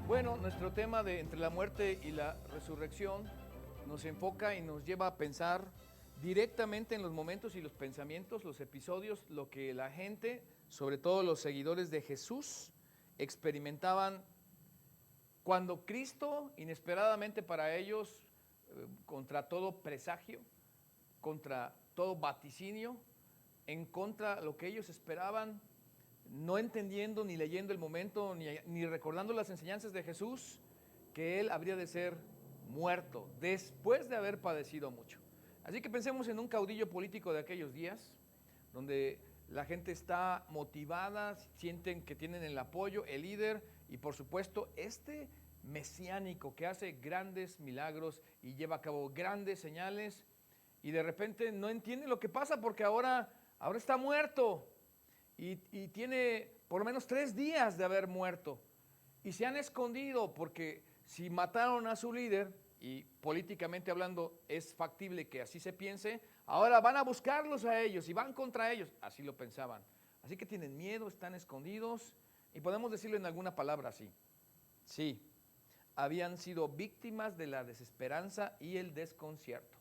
Bueno, nuestro tema de entre la muerte y la resurrección nos enfoca y nos lleva a pensar directamente en los momentos y los pensamientos, los episodios, lo que la gente, sobre todo los seguidores de Jesús, experimentaban cuando Cristo, inesperadamente para ellos, contra todo presagio, contra todo vaticinio, en contra de lo que ellos esperaban, no entendiendo ni leyendo el momento, ni recordando las enseñanzas de Jesús, que Él habría de ser muerto después de haber padecido mucho. Así que pensemos en un caudillo político de aquellos días, donde la gente está motivada, sienten que tienen el apoyo, el líder, y por supuesto este mesiánico que hace grandes milagros y lleva a cabo grandes señales, y de repente no entiende lo que pasa porque ahora está muerto. Y tiene por lo menos 3 días de haber muerto. Y se han escondido porque si mataron a su líder, y políticamente hablando es factible que así se piense, ahora van a buscarlos a ellos y van contra ellos. Así lo pensaban. Así que tienen miedo, están escondidos. Y podemos decirlo en alguna palabra así. Sí, habían sido víctimas de la desesperanza y el desconcierto.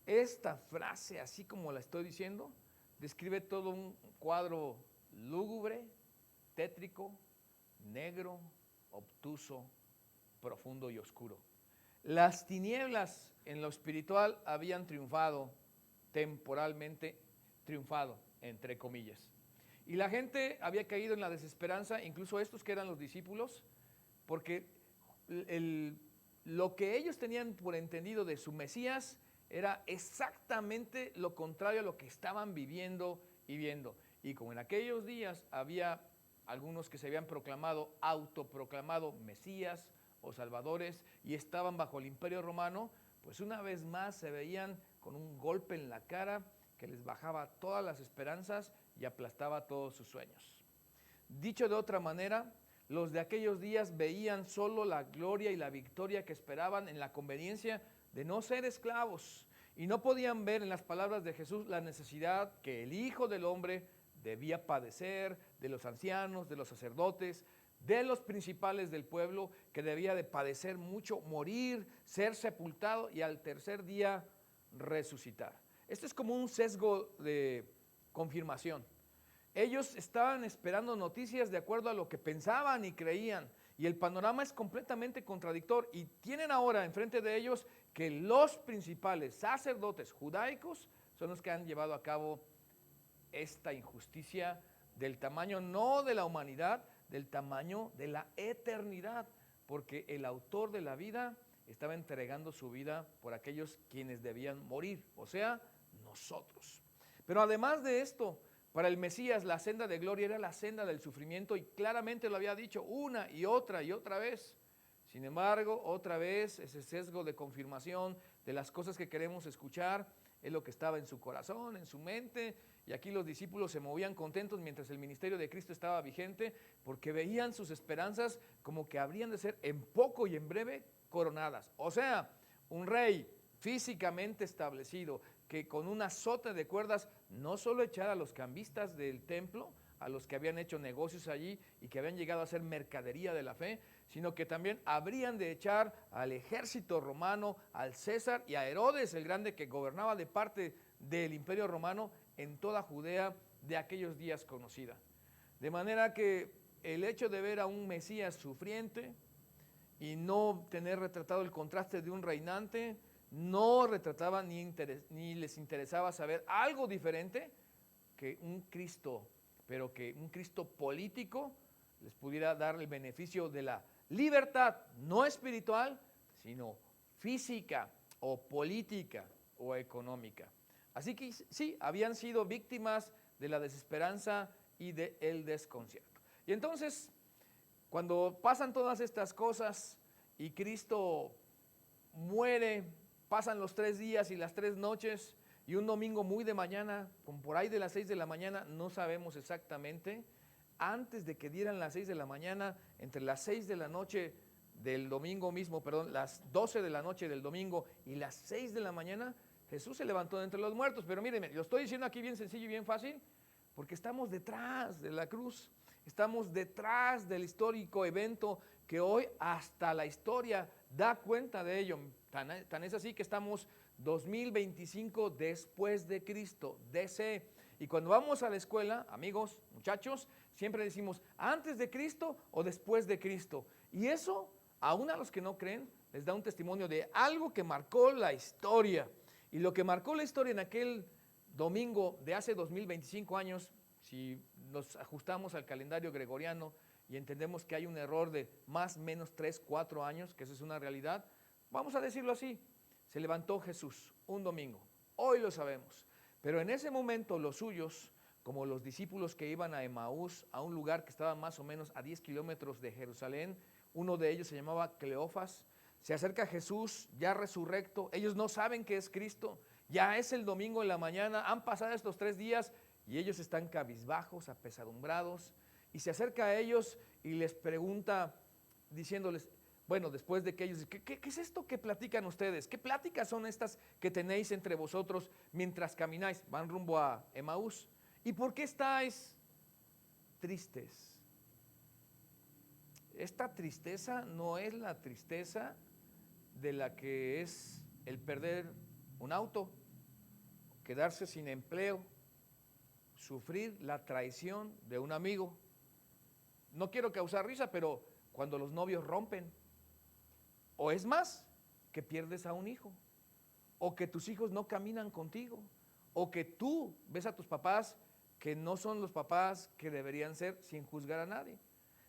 Esta frase, así como la estoy diciendo, describe todo un cuadro lúgubre, tétrico, negro, obtuso, profundo y oscuro. Las tinieblas en lo espiritual habían triunfado, temporalmente triunfado, entre comillas. Y la gente había caído en la desesperanza, incluso estos que eran los discípulos, porque lo que ellos tenían por entendido de su Mesías era exactamente lo contrario a lo que estaban viviendo y viendo. Y como en aquellos días había algunos que se habían autoproclamado Mesías o Salvadores y estaban bajo el Imperio Romano, pues una vez más se veían con un golpe en la cara que les bajaba todas las esperanzas y aplastaba todos sus sueños. Dicho de otra manera, los de aquellos días veían solo la gloria y la victoria que esperaban en la conveniencia de no ser esclavos, y no podían ver en las palabras de Jesús la necesidad que el Hijo del Hombre debía padecer, de los ancianos, de los sacerdotes, de los principales del pueblo, que debía de padecer mucho, morir, ser sepultado y al tercer día resucitar. Esto es como un sesgo de confirmación. Ellos estaban esperando noticias de acuerdo a lo que pensaban y creían, y el panorama es completamente contradictorio, y tienen ahora enfrente de ellos que los principales sacerdotes judaicos son los que han llevado a cabo esta injusticia del tamaño no de la humanidad, del tamaño de la eternidad, porque el autor de la vida estaba entregando su vida por aquellos quienes debían morir, o sea, nosotros. Pero además de esto, para el Mesías la senda de gloria era la senda del sufrimiento, y claramente lo había dicho una y otra vez. Sin embargo, otra vez ese sesgo de confirmación de las cosas que queremos escuchar es lo que estaba en su corazón, en su mente, y aquí los discípulos se movían contentos mientras el ministerio de Cristo estaba vigente, porque veían sus esperanzas como que habrían de ser en poco y en breve coronadas. O sea, un rey físicamente establecido, que con un azote de cuerdas no solo echara a los cambistas del templo, a los que habían hecho negocios allí y que habían llegado a ser mercadería de la fe, sino que también habrían de echar al ejército romano, al César y a Herodes el Grande, que gobernaba de parte del Imperio Romano en toda Judea de aquellos días conocida. De manera que el hecho de ver a un Mesías sufriente y no tener retratado el contraste de un reinante, no retrataba ni les interesaba saber algo diferente que un Cristo, pero que un Cristo político les pudiera dar el beneficio de la libertad, no espiritual, sino física o política o económica. Así que sí, habían sido víctimas de la desesperanza y del desconcierto. Y entonces, cuando pasan todas estas cosas y Cristo muere, pasan los 3 días y las 3 noches, y un domingo muy de mañana, como por ahí de las 6 de la mañana, no sabemos exactamente, antes de que dieran las 6 de la mañana, entre las 6 de la noche del domingo mismo, las 12 de la noche del domingo y las 6 de la mañana, Jesús se levantó de entre los muertos. Pero mírenme, lo estoy diciendo aquí bien sencillo y bien fácil, porque estamos detrás de la cruz. Estamos detrás del histórico evento que hoy hasta la historia da cuenta de ello. Tan es así que estamos 2025 después de Cristo, DC. Y cuando vamos a la escuela, amigos, muchachos, siempre decimos antes de Cristo o después de Cristo. Y eso, aún a los que no creen, les da un testimonio de algo que marcó la historia. Y lo que marcó la historia en aquel domingo de hace 2025 años, si nos ajustamos al calendario gregoriano y entendemos que hay un error de más o menos 3, 4 años, que esa es una realidad, vamos a decirlo así, se levantó Jesús un domingo, hoy lo sabemos, pero en ese momento los suyos, como los discípulos que iban a Emaús, a un lugar que estaba más o menos a 10 kilómetros de Jerusalén, uno de ellos se llamaba Cleofas, se acerca a Jesús ya resurrecto, ellos no saben que es Cristo, ya es el domingo en la mañana, han pasado estos 3 días y ellos están cabizbajos, apesadumbrados, y se acerca a ellos y les pregunta diciéndoles, bueno, después de que ellos dicen, ¿qué es esto que platican ustedes? ¿Qué pláticas son estas que tenéis entre vosotros mientras camináis? Van rumbo a Emaús. ¿Y por qué estáis tristes? Esta tristeza no es la tristeza de la que es el perder un auto, quedarse sin empleo, sufrir la traición de un amigo. No quiero causar risa, pero cuando los novios rompen, o es más, que pierdes a un hijo, o que tus hijos no caminan contigo, o que tú ves a tus papás que no son los papás que deberían ser, sin juzgar a nadie.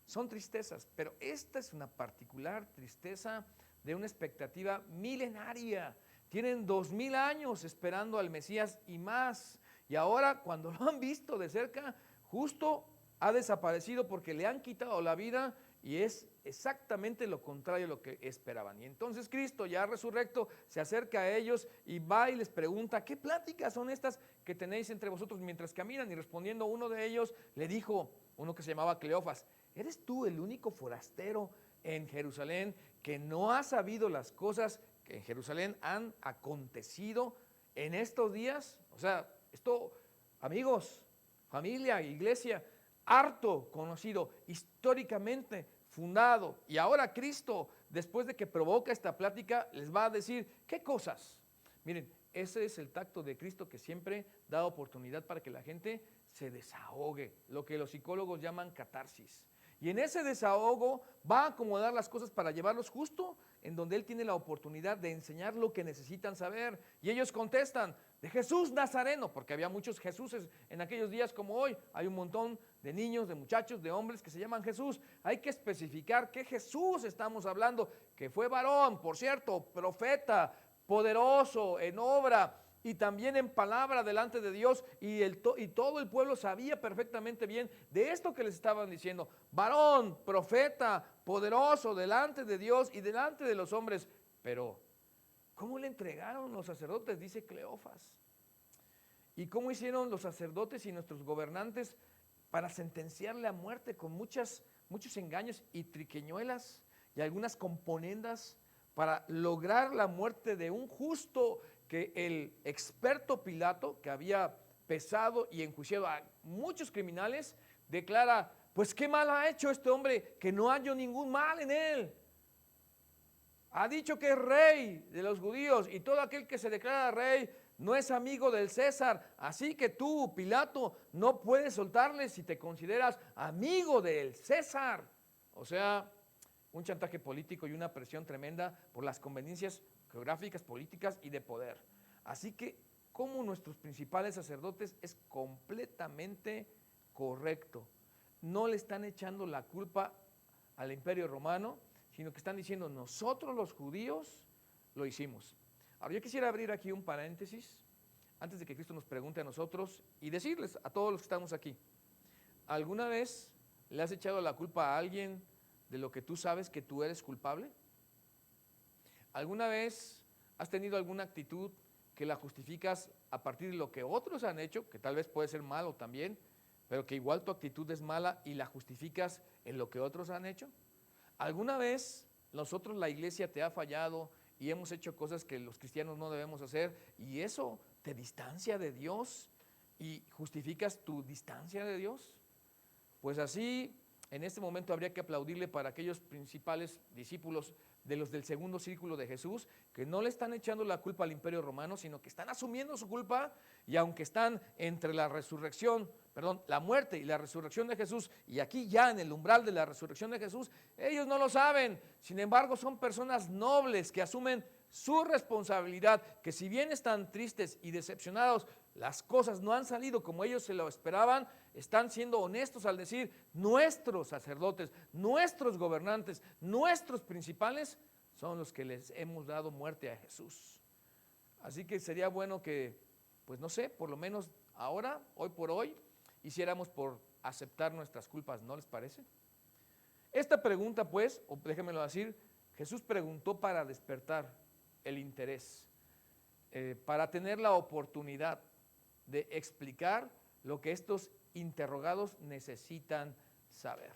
Son tristezas, pero esta es una particular tristeza de una expectativa milenaria. Tienen 2000 años esperando al Mesías y más, y ahora cuando lo han visto de cerca, justo ha desaparecido porque le han quitado la vida y es exactamente lo contrario a lo que esperaban. Y entonces Cristo, ya resurrecto, se acerca a ellos y va y les pregunta, ¿qué pláticas son estas que tenéis entre vosotros mientras caminan? Y respondiendo uno de ellos, le dijo, uno que se llamaba Cleofas, ¿eres tú el único forastero en Jerusalén que no ha sabido las cosas que en Jerusalén han acontecido en estos días? O sea, esto, amigos, familia, iglesia, harto conocido, históricamente fundado. Y ahora Cristo, después de que provoca esta plática, les va a decir, ¿qué cosas? Miren, ese es el tacto de Cristo que siempre da oportunidad para que la gente se desahogue, lo que los psicólogos llaman catarsis. Y en ese desahogo va a acomodar las cosas para llevarlos justo en donde Él tiene la oportunidad de enseñar lo que necesitan saber. Y ellos contestan, de Jesús Nazareno, porque había muchos Jesuses en aquellos días como hoy. Hay un montón de niños, de muchachos, de hombres que se llaman Jesús. Hay que especificar qué Jesús estamos hablando, que fue varón, por cierto, profeta, poderoso en obra y también en palabra delante de Dios, y todo el pueblo sabía perfectamente bien de esto que les estaban diciendo, varón, profeta, poderoso delante de Dios y delante de los hombres. Pero ¿cómo le entregaron los sacerdotes? Dice Cleofas. ¿Y cómo hicieron los sacerdotes y nuestros gobernantes para sentenciarle a muerte con muchos engaños y triquiñuelas y algunas componendas para lograr la muerte de un justo que el experto Pilato, que había pesado y enjuiciado a muchos criminales, declara, pues qué mal ha hecho este hombre, que no hallo ningún mal en él? Ha dicho que es rey de los judíos y todo aquel que se declara rey no es amigo del César. Así que tú, Pilato, no puedes soltarle si te consideras amigo del César. O sea, un chantaje político y una presión tremenda por las conveniencias geográficas, políticas y de poder. Así que, como nuestros principales sacerdotes, es completamente correcto. No le están echando la culpa al Imperio Romano, sino que están diciendo, nosotros los judíos lo hicimos. Ahora yo quisiera abrir aquí un paréntesis, antes de que Cristo nos pregunte a nosotros y decirles a todos los que estamos aquí, ¿alguna vez le has echado la culpa a alguien de lo que tú sabes que tú eres culpable? ¿Alguna vez has tenido alguna actitud que la justificas a partir de lo que otros han hecho, que tal vez puede ser malo también, pero que igual tu actitud es mala y la justificas en lo que otros han hecho? ¿Alguna vez nosotros, la iglesia, te ha fallado y hemos hecho cosas que los cristianos no debemos hacer y eso te distancia de Dios y justificas tu distancia de Dios? pues así en este momento habría que aplaudirle para aquellos principales discípulos de los del segundo círculo de Jesús, que no le están echando la culpa al Imperio Romano, sino que están asumiendo su culpa, y aunque están entre la la muerte y la resurrección de Jesús, y aquí ya en el umbral de la resurrección de Jesús, ellos no lo saben. Sin embargo, son personas nobles que asumen su responsabilidad, que si bien están tristes y decepcionados, las cosas no han salido como ellos se lo esperaban, están siendo honestos al decir: nuestros sacerdotes, nuestros gobernantes, nuestros principales son los que les hemos dado muerte a Jesús. Así que sería bueno que, pues no sé, por lo menos ahora, hoy por hoy, hiciéramos por aceptar nuestras culpas, ¿no les parece? Esta pregunta, pues, o déjenmelo decir, Jesús preguntó para despertar el interés, para tener la oportunidad de explicar lo que estos interrogados necesitan saber.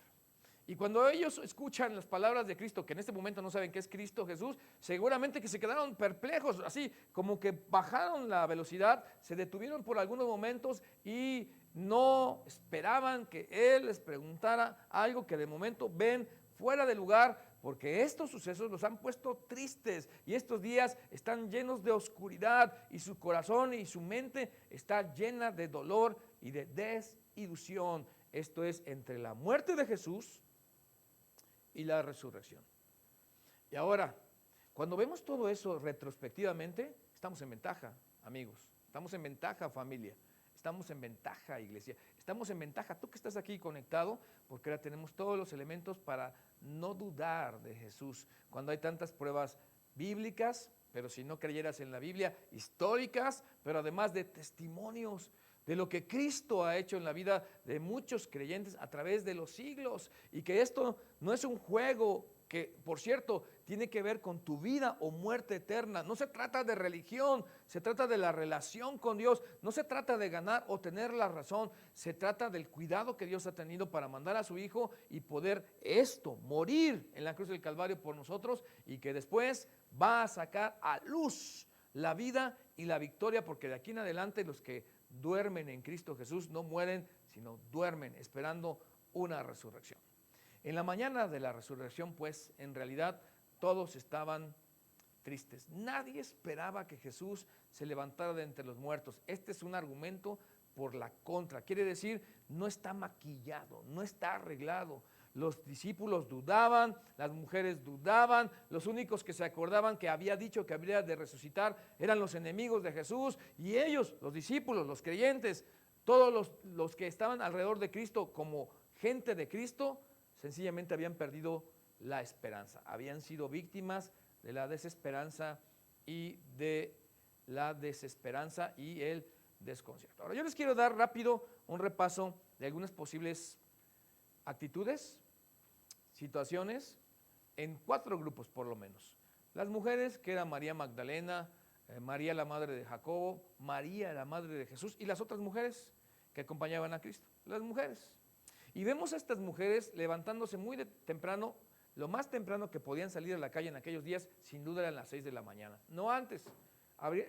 Y cuando ellos escuchan las palabras de Cristo, que en este momento no saben qué es Cristo Jesús, seguramente que se quedaron perplejos, así como que bajaron la velocidad, se detuvieron por algunos momentos y no esperaban que Él les preguntara algo que de momento ven fuera de lugar, porque estos sucesos los han puesto tristes y estos días están llenos de oscuridad y su corazón y su mente está llena de dolor y de desilusión. Esto es entre la muerte de Jesús y la resurrección. Y ahora, cuando vemos todo eso retrospectivamente, estamos en ventaja, amigos, estamos en ventaja, familia. Estamos en ventaja, iglesia. Estamos en ventaja, tú que estás aquí conectado, porque ahora tenemos todos los elementos para no dudar de Jesús. Cuando hay tantas pruebas bíblicas, pero si no creyeras en la Biblia, históricas, pero además de testimonios de lo que Cristo ha hecho en la vida de muchos creyentes a través de los siglos. Y que esto no es un juego que, por cierto, tiene que ver con tu vida o muerte eterna. No se trata de religión, se trata de la relación con Dios. No se trata de ganar o tener la razón, se trata del cuidado que Dios ha tenido para mandar a su Hijo y poder morir en la cruz del Calvario por nosotros, y que después va a sacar a luz la vida y la victoria, porque de aquí en adelante los que duermen en Cristo Jesús no mueren, sino duermen esperando una resurrección. En la mañana de la resurrección, pues, en realidad todos estaban tristes. Nadie esperaba que Jesús se levantara de entre los muertos. Este es un argumento por la contra. Quiere decir, no está maquillado, no está arreglado. Los discípulos dudaban, las mujeres dudaban, los únicos que se acordaban que había dicho que habría de resucitar eran los enemigos de Jesús, y ellos, los discípulos, los creyentes, todos los que estaban alrededor de Cristo como gente de Cristo, sencillamente habían perdido la esperanza, habían sido víctimas de la desesperanza y el desconcierto. Ahora yo les quiero dar rápido un repaso de algunas posibles actitudes, situaciones, en 4 grupos por lo menos. Las mujeres, que eran María Magdalena, María la madre de Jacobo, María la madre de Jesús, y las otras mujeres que acompañaban a Cristo, las mujeres. Y vemos a estas mujeres levantándose muy temprano, lo más temprano que podían salir a la calle en aquellos días, sin duda eran las 6 de la mañana, no antes.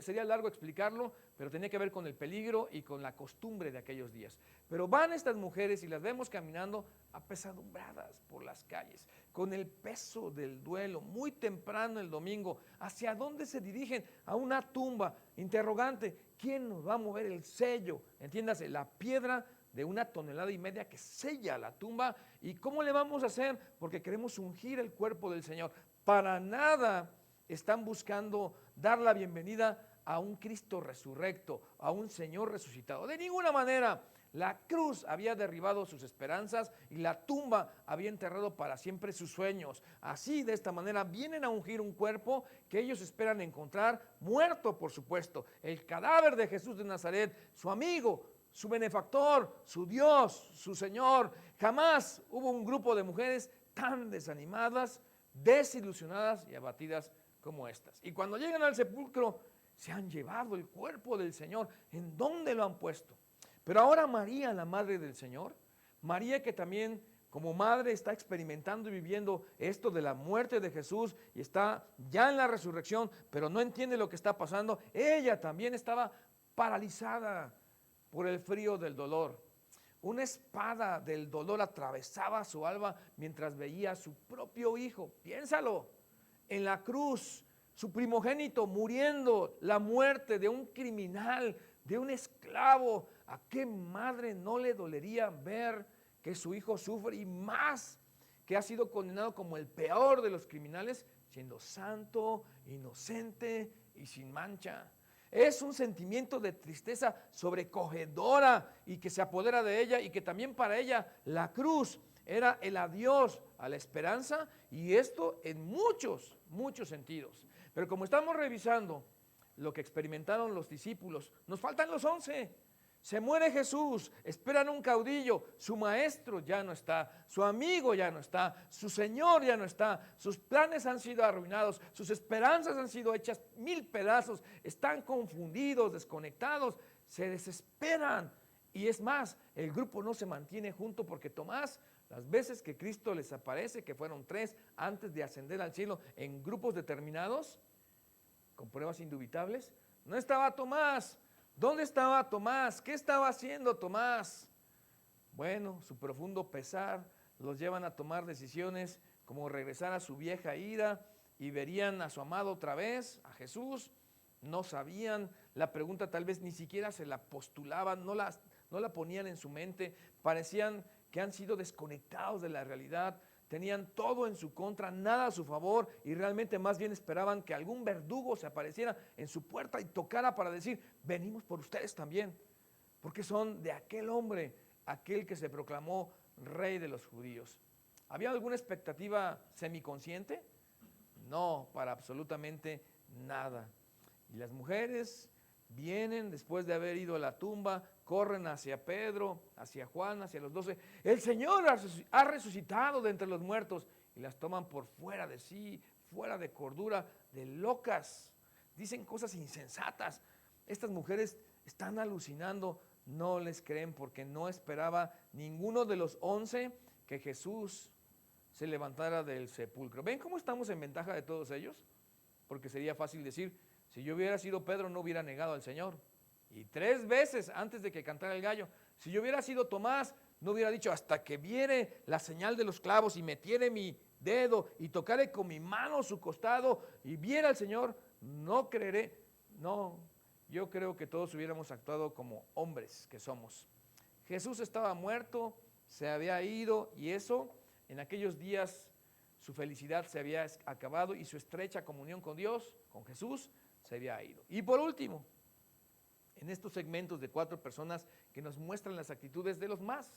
Sería largo explicarlo, pero tenía que ver con el peligro y con la costumbre de aquellos días. Pero van estas mujeres y las vemos caminando apesadumbradas por las calles, con el peso del duelo, muy temprano el domingo. ¿Hacia dónde se dirigen? A una tumba. Interrogante: ¿quién nos va a mover el sello? Entiéndase, la piedra de 1,5 toneladas que sella la tumba. ¿Y cómo le vamos a hacer? Porque queremos ungir el cuerpo del Señor. Para nada están buscando dar la bienvenida a un Cristo resurrecto, a un Señor resucitado. De ninguna manera. La cruz había derribado sus esperanzas y la tumba había enterrado para siempre sus sueños. Así, de esta manera, vienen a ungir un cuerpo que ellos esperan encontrar muerto, por supuesto. El cadáver de Jesús de Nazaret, su amigo, su benefactor, su Dios, su Señor. Jamás hubo un grupo de mujeres tan desanimadas, desilusionadas y abatidas como estas. Y cuando llegan al sepulcro, se han llevado el cuerpo del Señor. ¿En dónde lo han puesto? Pero ahora María, la madre del Señor, María que también como madre está experimentando y viviendo esto de la muerte de Jesús y está ya en la resurrección, pero no entiende lo que está pasando, ella también estaba paralizada por el frío del dolor. Una espada del dolor atravesaba su alma mientras veía a su propio hijo. Piénsalo, en la cruz, su primogénito muriendo, la muerte de un criminal, de un esclavo. ¿A qué madre no le dolería ver que su hijo sufre, y más que ha sido condenado como el peor de los criminales, siendo santo, inocente y sin mancha? Es un sentimiento de tristeza sobrecogedora y que se apodera de ella, y que también para ella la cruz era el adiós a la esperanza, y esto en muchos, muchos sentidos. Pero como estamos revisando lo que experimentaron los discípulos, nos faltan los 11. Se muere Jesús, esperan un caudillo, su maestro ya no está, su amigo ya no está, su Señor ya no está, sus planes han sido arruinados, sus esperanzas han sido hechas 1000 pedazos, están confundidos, desconectados, se desesperan. Y es más, el grupo no se mantiene junto, porque Tomás, las veces que Cristo les aparece, que fueron 3 antes de ascender al cielo, en grupos determinados, con pruebas indubitables, no estaba Tomás. ¿Dónde estaba Tomás? ¿Qué estaba haciendo Tomás? Bueno, su profundo pesar los llevan a tomar decisiones como regresar a su vieja ira, y verían a su amado otra vez, a Jesús. No sabían, la pregunta tal vez ni siquiera se la postulaban, no la ponían en su mente, parecían que han sido desconectados de la realidad. Tenían todo en su contra, nada a su favor, y realmente más bien esperaban que algún verdugo se apareciera en su puerta y tocara para decir: venimos por ustedes también, porque son de aquel hombre, aquel que se proclamó rey de los judíos. ¿Había alguna expectativa semiconsciente? No, para absolutamente nada. Y las mujeres vienen después de haber ido a la tumba, corren hacia Pedro, hacia Juan, hacia los 12. El Señor ha resucitado de entre los muertos, y las toman por fuera de sí, fuera de cordura, de locas. Dicen cosas insensatas. Estas mujeres están alucinando, no les creen, porque no esperaba ninguno de los 11 que Jesús se levantara del sepulcro. ¿Ven cómo estamos en ventaja de todos ellos? Porque sería fácil decir: si yo hubiera sido Pedro, no hubiera negado al Señor. Y 3 veces antes de que cantara el gallo. Si yo hubiera sido Tomás, no hubiera dicho: hasta que viere la señal de los clavos y metiere mi dedo y tocare con mi mano su costado y viera al Señor, no creeré. No, yo creo que todos hubiéramos actuado como hombres que somos. Jesús estaba muerto, se había ido, y eso, en aquellos días, su felicidad se había acabado, y su estrecha comunión con Dios, con Jesús, se había ido. Y por último, en estos segmentos de 4 personas que nos muestran las actitudes de los más,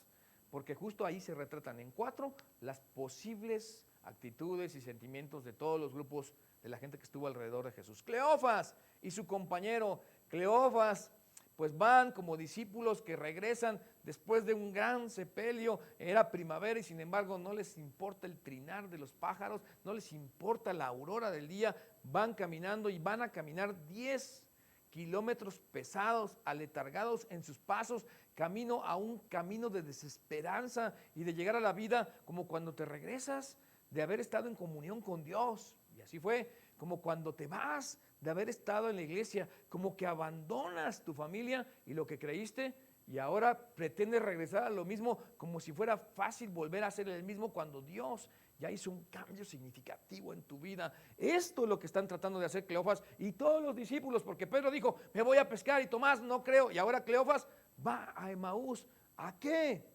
porque justo ahí se retratan en 4 las posibles actitudes y sentimientos de todos los grupos de la gente que estuvo alrededor de Jesús. Cleofas y su compañero. Cleofas, pues van como discípulos que regresan después de un gran sepelio. Era primavera y sin embargo no les importa el trinar de los pájaros, no les importa la aurora del día. Van caminando, y van a caminar 10 kilómetros pesados, aletargados en sus pasos, camino a un camino de desesperanza y de llegar a la vida como cuando te regresas de haber estado en comunión con Dios. Y así fue, como cuando te vas de haber estado en la iglesia, como que abandonas tu familia y lo que creíste, y ahora pretendes regresar a lo mismo, como si fuera fácil volver a ser el mismo cuando Dios ya hizo un cambio significativo en tu vida. Esto es lo que están tratando de hacer Cleofas y todos los discípulos, porque Pedro dijo: me voy a pescar, y Tomás: no creo. Y ahora Cleofas va a Emaús. ¿A qué?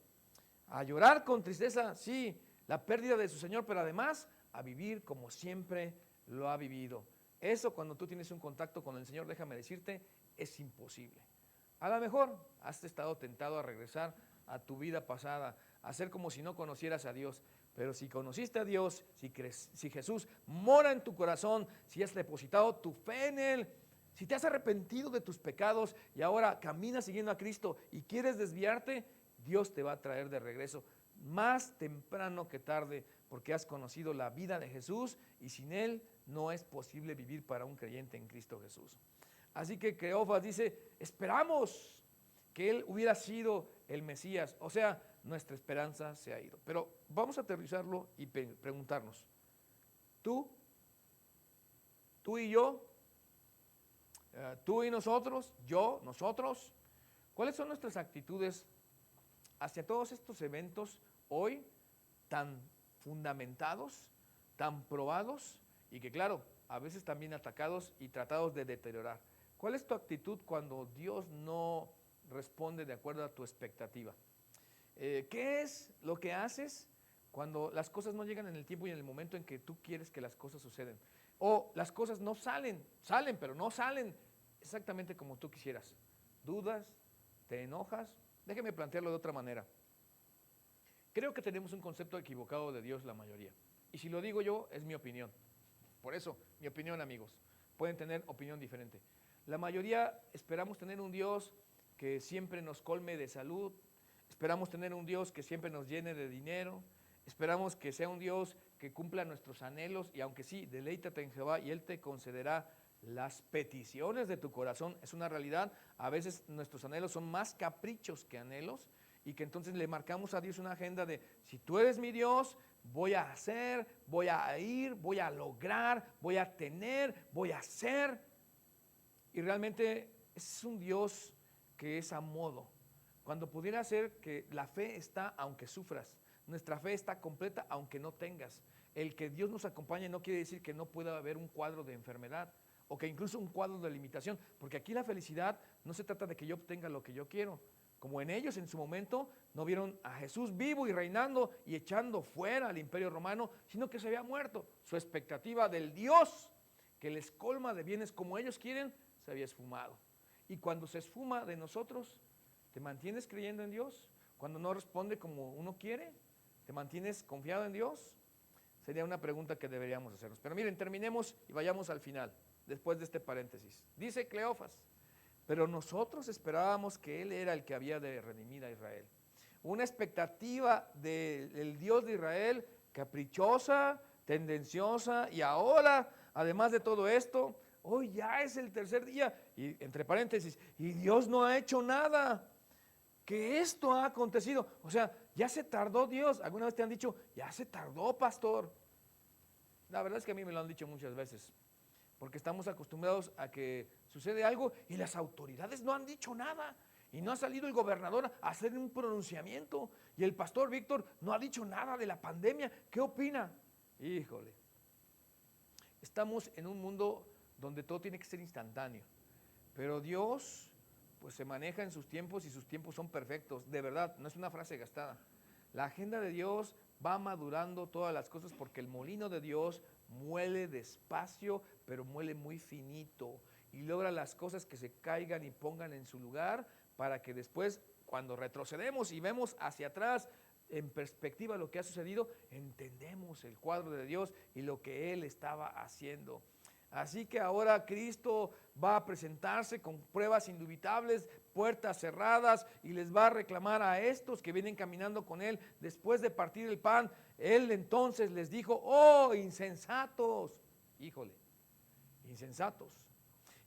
A llorar con tristeza, sí, la pérdida de su Señor, pero además a vivir como siempre lo ha vivido. Eso, cuando tú tienes un contacto con el Señor, déjame decirte, es imposible. A lo mejor has estado tentado a regresar a tu vida pasada, a hacer como si no conocieras a Dios. Pero si conociste a Dios, si Jesús mora en tu corazón, si has depositado tu fe en Él, si te has arrepentido de tus pecados y ahora caminas siguiendo a Cristo y quieres desviarte, Dios te va a traer de regreso más temprano que tarde, porque has conocido la vida de Jesús, y sin Él no es posible vivir para un creyente en Cristo Jesús. Así que Cleofas dice: esperamos que Él hubiera sido el Mesías, o sea, nuestra esperanza se ha ido. Pero vamos a aterrizarlo y preguntarnos: tú y yo, tú y nosotros, yo, nosotros, ¿cuáles son nuestras actitudes hacia todos estos eventos hoy tan fundamentados, tan probados y que claro, a veces también atacados y tratados de deteriorar? ¿Cuál es tu actitud cuando Dios no responde de acuerdo a tu expectativa? ¿Qué es lo que haces cuando las cosas no llegan en el tiempo y en el momento en que tú quieres que las cosas sucedan? O las cosas no salen, pero no salen exactamente como tú quisieras. ¿Dudas? ¿Te enojas? Déjeme plantearlo de otra manera. Creo que tenemos un concepto equivocado de Dios la mayoría. Y si lo digo yo, es mi opinión. Por eso, mi opinión, amigos. Pueden tener opinión diferente. La mayoría esperamos tener un Dios que siempre nos colme de salud, esperamos tener un Dios que siempre nos llene de dinero, esperamos que sea un Dios que cumpla nuestros anhelos, y aunque sí, deleítate en Jehová y Él te concederá las peticiones de tu corazón. Es una realidad, a veces nuestros anhelos son más caprichos que anhelos, y que entonces le marcamos a Dios una agenda de, si tú eres mi Dios, voy a hacer, voy a ir, voy a lograr, voy a tener, voy a hacer. Y realmente es un Dios que es a modo. Cuando pudiera ser que la fe está aunque sufras, nuestra fe está completa aunque no tengas. El que Dios nos acompañe no quiere decir que no pueda haber un cuadro de enfermedad o que incluso un cuadro de limitación, porque aquí la felicidad no se trata de que yo obtenga lo que yo quiero. Como en ellos en su momento no vieron a Jesús vivo y reinando y echando fuera al imperio romano, sino que se había muerto. Su expectativa del Dios que les colma de bienes como ellos quieren se había esfumado. Y cuando se esfuma de nosotros, ¿te mantienes creyendo en Dios? Cuando no responde como uno quiere, ¿te mantienes confiado en Dios? Sería una pregunta que deberíamos hacernos. Pero miren, terminemos y vayamos al final, después de este paréntesis. Dice Cleofas, pero nosotros esperábamos que Él era el que había de redimir a Israel. Una expectativa del Dios de Israel caprichosa, tendenciosa, y ahora, además de todo esto, hoy ya es el tercer día, y entre paréntesis, y Dios no ha hecho nada, que esto ha acontecido. O sea, ya se tardó Dios. ¿Alguna vez te han dicho, ya se tardó, pastor? La verdad es que a mí me lo han dicho muchas veces, porque estamos acostumbrados a que sucede algo y las autoridades no han dicho nada. Y no ha salido el gobernador a hacer un pronunciamiento. Y el pastor Víctor no ha dicho nada de la pandemia. ¿Qué opina? Híjole. Estamos en un mundo donde todo tiene que ser instantáneo. Pero Dios, pues se maneja en sus tiempos y sus tiempos son perfectos. De verdad, no es una frase gastada. La agenda de Dios va madurando todas las cosas porque el molino de Dios muele despacio, pero muele muy finito y logra las cosas que se caigan y pongan en su lugar para que después, cuando retrocedemos y vemos hacia atrás en perspectiva lo que ha sucedido, entendemos el cuadro de Dios y lo que Él estaba haciendo. Así que ahora Cristo va a presentarse con pruebas indubitables, puertas cerradas, y les va a reclamar a estos que vienen caminando con Él después de partir el pan. Él entonces les dijo, oh insensatos, híjole, insensatos,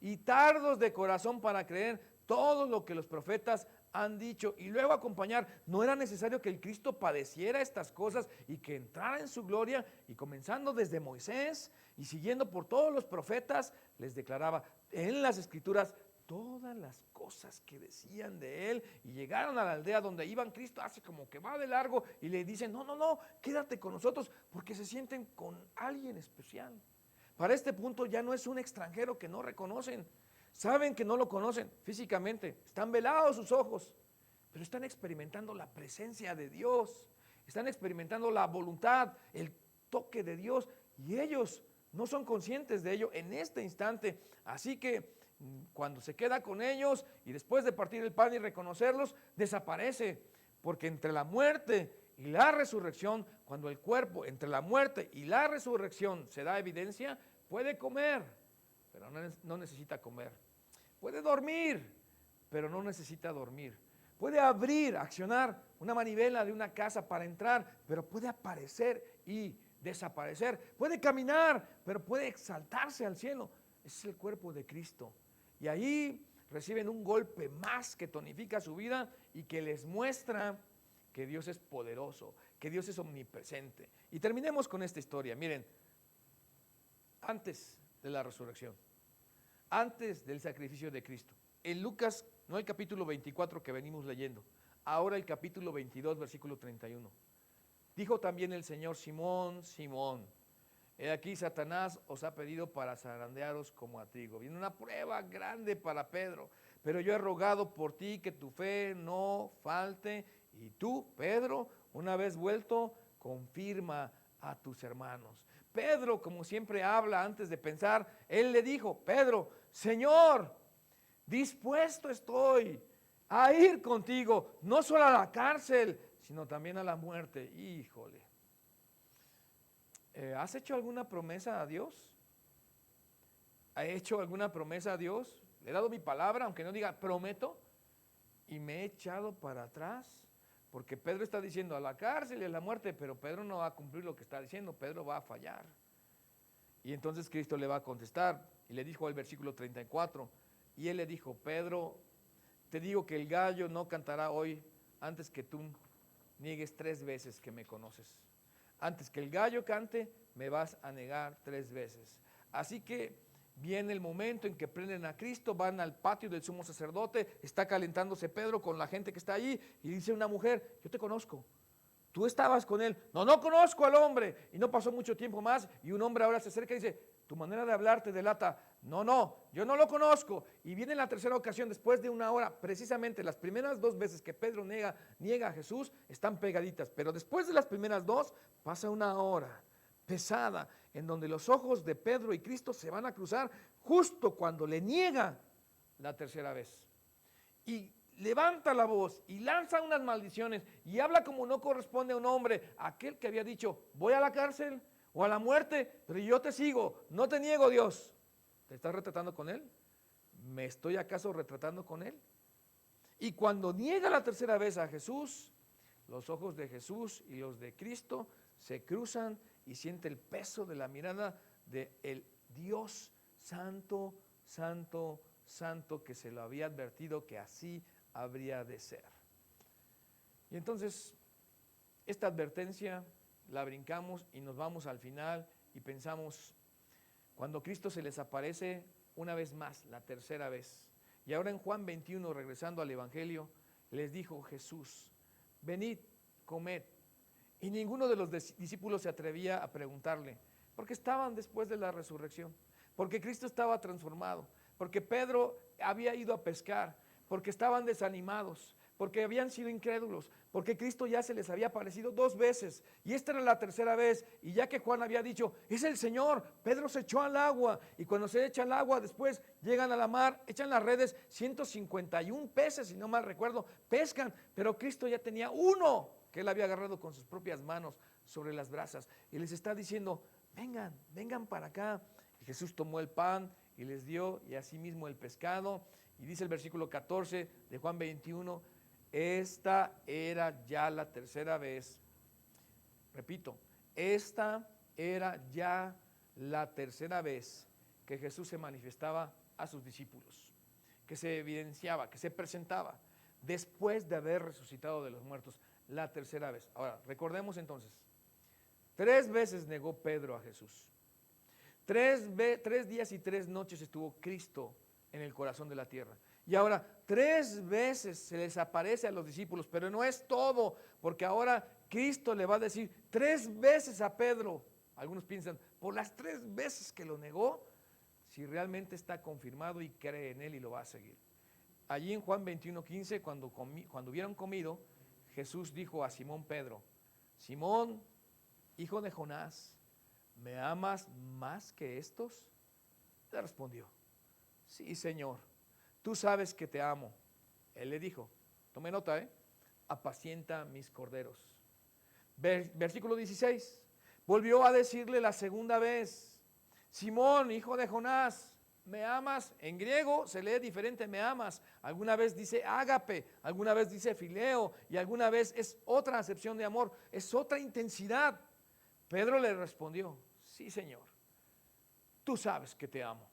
y tardos de corazón para creer todo lo que los profetas han dicho. Y luego acompañar, no era necesario que el Cristo padeciera estas cosas y que entrara en su gloria, y comenzando desde Moisés y siguiendo por todos los profetas, les declaraba en las escrituras todas las cosas que decían de él. Y llegaron a la aldea donde iban. Cristo hace como que va de largo y le dicen, no, quédate con nosotros, porque se sienten con alguien especial. Para este punto ya no es un extranjero que no reconocen. Saben que no lo conocen físicamente, están velados sus ojos, pero están experimentando la presencia de Dios, están experimentando la voluntad, el toque de Dios, y ellos no son conscientes de ello en este instante. Así que cuando se queda con ellos y después de partir el pan y reconocerlos, desaparece, porque entre la muerte y la resurrección, cuando el cuerpo entre la muerte y la resurrección se da evidencia, puede comer, pero no necesita comer. Puede dormir, pero no necesita dormir. Puede abrir, accionar una manivela de una casa para entrar, pero puede aparecer y desaparecer. Puede caminar, pero puede exaltarse al cielo. Ese es el cuerpo de Cristo. Y ahí reciben un golpe más que tonifica su vida y que les muestra que Dios es poderoso, que Dios es omnipresente. Y terminemos con esta historia. Miren, antes de la resurrección, antes del sacrificio de Cristo, en Lucas, no el capítulo 24 que venimos leyendo, Ahora el capítulo 22, versículo 31. Dijo también el Señor: Simón, Simón, he aquí Satanás os ha pedido para zarandearos como a trigo. Viene una prueba grande para Pedro, pero yo he rogado por ti que tu fe no falte, y tú, Pedro, una vez vuelto, confirma a tus hermanos. Pedro, como siempre habla antes de pensar, él le dijo: Pedro, Señor, dispuesto estoy a ir contigo, no solo a la cárcel, sino también a la muerte. Híjole. ¿Has hecho alguna promesa a Dios? ¿Has hecho alguna promesa a Dios? Le he dado mi palabra, aunque no diga prometo, y me he echado para atrás. Porque Pedro está diciendo a la cárcel y a la muerte, pero Pedro no va a cumplir lo que está diciendo, Pedro va a fallar. Y entonces Cristo le va a contestar, y le dijo al versículo 34, y él le dijo: Pedro, te digo que el gallo no cantará hoy antes que tú niegues 3 veces que me conoces. Antes que el gallo cante, me vas a negar 3 veces. Así que viene el momento en que prenden a Cristo, van al patio del sumo sacerdote, está calentándose Pedro con la gente que está allí, y dice una mujer: yo te conozco, tú estabas con él. No, no conozco al hombre. Y no pasó mucho tiempo más, y un hombre ahora se acerca y dice: tu manera de hablar te delata. No, no, yo no lo conozco. Y viene la tercera ocasión, después de una hora. Precisamente las primeras 2 veces que Pedro niega a Jesús están pegaditas, pero después de las primeras 2 pasa una hora pesada, en donde los ojos de Pedro y Cristo se van a cruzar justo cuando le niega la tercera vez. Y levanta la voz y lanza unas maldiciones y habla como no corresponde a un hombre, aquel que había dicho: voy a la cárcel o a la muerte, pero yo te sigo, no te niego, Dios. ¿Te estás retratando con él? ¿Me estoy acaso retratando con él? Y cuando niega la tercera vez a Jesús, los ojos de Jesús y los de Cristo se cruzan, y siente el peso de la mirada de el Dios santo, santo, santo, que se lo había advertido que así habría de ser. Y entonces esta advertencia la brincamos y nos vamos al final y pensamos: cuando Cristo se les aparece una vez más, la tercera vez, y ahora en Juan 21, regresando al Evangelio, les dijo Jesús: venid, comed. Y ninguno de los discípulos se atrevía a preguntarle, porque estaban después de la resurrección, porque Cristo estaba transformado, porque Pedro había ido a pescar, porque estaban desanimados, porque habían sido incrédulos, porque Cristo ya se les había aparecido 2 veces, y esta era la tercera vez. Y ya que Juan había dicho: es el Señor, Pedro se echó al agua, y cuando se echa al agua, después llegan a la mar, echan las redes, 151 peces, si no mal recuerdo, pescan, pero Cristo ya tenía uno que él había agarrado con sus propias manos sobre las brasas, y les está diciendo: vengan, vengan para acá. Y Jesús tomó el pan y les dio, y asimismo el pescado. Y dice el versículo 14 de Juan 21, esta era ya la tercera vez, repito, esta era ya la tercera vez que Jesús se manifestaba a sus discípulos, que se evidenciaba, que se presentaba después de haber resucitado de los muertos. La tercera vez. Ahora, recordemos entonces, 3 veces negó Pedro a Jesús. 3 días y 3 noches estuvo Cristo en el corazón de la tierra. Y ahora 3 veces se les aparece a los discípulos, pero no es todo, porque ahora Cristo le va a decir 3 veces a Pedro. Algunos piensan, por las 3 veces que lo negó, si realmente está confirmado y cree en él y lo va a seguir. Allí en Juan 21:15, cuando hubieron comido, Jesús dijo a Simón Pedro: Simón, hijo de Jonás, ¿me amas más que estos? Le respondió: sí, Señor, tú sabes que te amo. Él le dijo, tome nota, apacienta mis corderos. Versículo 16, volvió a decirle la segunda vez: Simón, hijo de Jonás, ¿me amas? En griego se lee diferente, me amas. Alguna vez dice ágape, alguna vez dice fileo, y alguna vez es otra acepción de amor, es otra intensidad. Pedro le respondió: sí, Señor, tú sabes que te amo.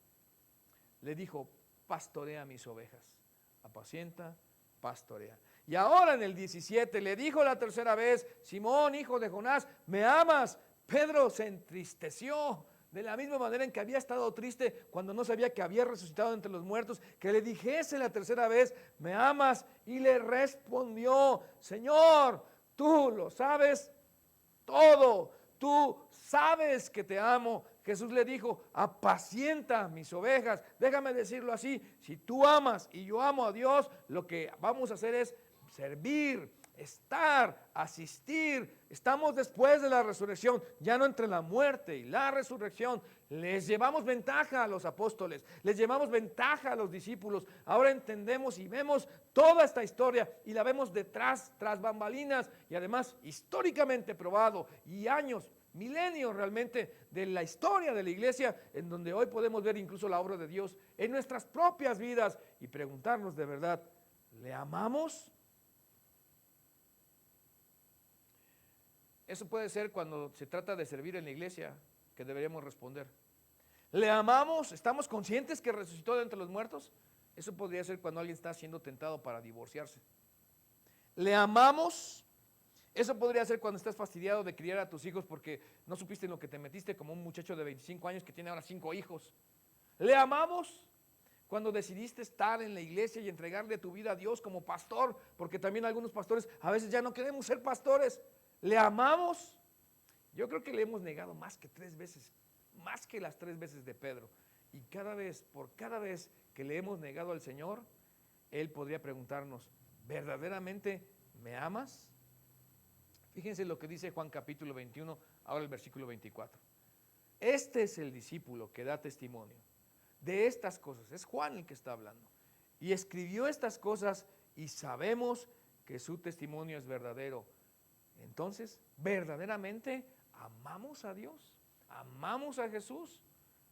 Le dijo: pastorea mis ovejas. Apacienta, pastorea. Y ahora en el 17 le dijo la tercera vez: Simón, hijo de Jonás, ¿me amas? Pedro se entristeció, de la misma manera en que había estado triste cuando no sabía que había resucitado entre los muertos, que le dijese la tercera vez, ¿me amas? Y le respondió, Señor, tú lo sabes todo, tú sabes que te amo. Jesús le dijo, apacienta mis ovejas. Déjame decirlo así, si tú amas y yo amo a Dios, lo que vamos a hacer es servir, estar, asistir. Estamos después de la resurrección, ya no entre la muerte y la resurrección. Les llevamos ventaja a los apóstoles, les llevamos ventaja a los discípulos. Ahora entendemos y vemos toda esta historia y la vemos detrás, tras bambalinas, y además históricamente probado, y años, milenios realmente de la historia de la iglesia, en donde hoy podemos ver incluso la obra de Dios en nuestras propias vidas y preguntarnos de verdad, ¿le amamos? Eso puede ser cuando se trata de servir en la iglesia, que deberíamos responder. ¿Le amamos? ¿Estamos conscientes que resucitó de entre los muertos? Eso podría ser cuando alguien está siendo tentado para divorciarse. ¿Le amamos? Eso podría ser cuando estás fastidiado de criar a tus hijos porque no supiste en lo que te metiste, como un muchacho de 25 años que tiene ahora 5 hijos. ¿Le amamos? Cuando decidiste estar en la iglesia y entregarle tu vida a Dios como pastor, porque también algunos pastores a veces ya no queremos ser pastores. ¿Le amamos? Yo creo que le hemos negado más que 3 veces, más que las 3 veces de Pedro. Y por cada vez que le hemos negado al Señor, Él podría preguntarnos, ¿verdaderamente me amas? Fíjense lo que dice Juan capítulo 21, ahora el versículo 24. Este es el discípulo que da testimonio de estas cosas. Es Juan el que está hablando. Y escribió estas cosas y sabemos que su testimonio es verdadero. Entonces, ¿verdaderamente amamos a Dios? ¿Amamos a Jesús?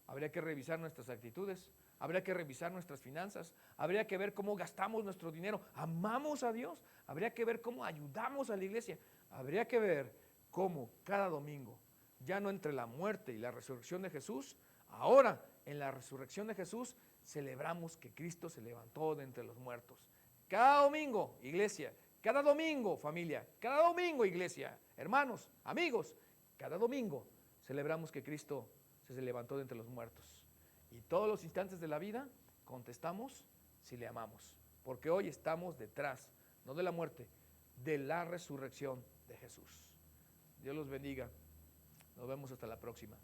Habría que revisar nuestras actitudes, habría que revisar nuestras finanzas, habría que ver cómo gastamos nuestro dinero. ¿Amamos a Dios? Habría que ver cómo ayudamos a la iglesia. Habría que ver cómo cada domingo, ya no entre la muerte y la resurrección de Jesús, ahora en la resurrección de Jesús celebramos que Cristo se levantó de entre los muertos. Cada domingo, iglesia, cada domingo, familia, cada domingo, iglesia, hermanos, amigos, cada domingo celebramos que Cristo se levantó de entre los muertos. Y todos los instantes de la vida contestamos si le amamos, porque hoy estamos detrás, no de la muerte, de la resurrección de Jesús. Dios los bendiga. Nos vemos hasta la próxima.